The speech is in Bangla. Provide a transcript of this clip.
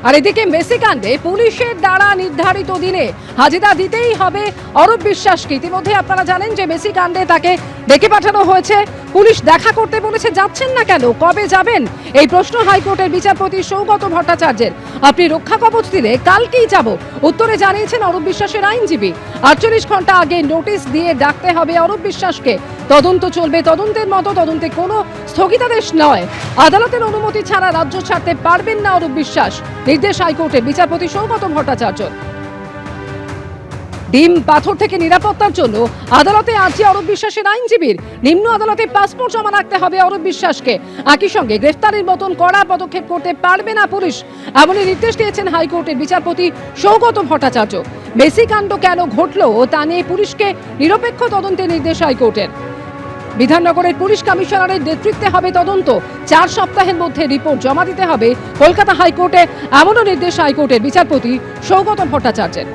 আর এদিকে মেসি কাণ্ডে পুলিশের দ্বারা নির্ধারিত দিনে হাজিরা দিতেই হবে অরূপ বিশ্বাসকে। ইতিমধ্যে আপনারা জানেন যে মেসি কাণ্ডে তাকে ডেকে পাঠানো হয়েছে, পুলিশ দেখা করতে বলেছে। যাচ্ছেন না কেন, কবে যাবেন, এই প্রশ্ন হাইকোর্টের বিচারপতি সৌগত ভট্টাচার্যের। আপনি রক্ষা কবচ দিলে কালকেই যাব, উত্তরে জানিয়েছেন অরূপ বিশ্বাসের আইনজীবী। 48 ঘন্টা আগে নোটিশ দিয়ে ডাকতে হবে অরূপ বিশ্বাসকে। তদন্ত চলবে, তদন্তের মতো তদন্তে কোনো স্থগিতাদেশ নয়। আদালতের অনুমতি ছাড়া রাজ্য ছাড়তে পারবেন না অরূপ বিশ্বাস, নির্দেশ হাইকোর্টের বিচারপতি সৌগত ভট্টাচার্য। ডিম পাথর থেকে নিরাপত্তার জন্য আদালতে আর্জি অরূপ বিশ্বাসের আইনজীবীর। নিম্ন আদালতে পাসপোর্ট জমা রাখতে হবে অরূপ বিশ্বাসকে। একই সঙ্গে গ্রেফতারের মতন কড়া পদক্ষেপ করতে পারবে না পুলিশ, এমনই নির্দেশ দিয়েছেন হাইকোর্টের বিচারপতি সৌগত ভট্টাচার্য। মেসি কাণ্ড কেন ঘটল তা নিয়ে পুলিশকে নিরপেক্ষ তদন্তের নির্দেশ হাইকোর্টের। বিধাননগরের পুলিশ কমিশনারের নেতৃত্বে হবে তদন্ত, 4 সপ্তাহের মধ্যে রিপোর্ট জমা দিতে হবে কলকাতা হাইকোর্টে, এমনও নির্দেশ হাইকোর্টের বিচারপতি সৌগত ভট্টাচার্যের।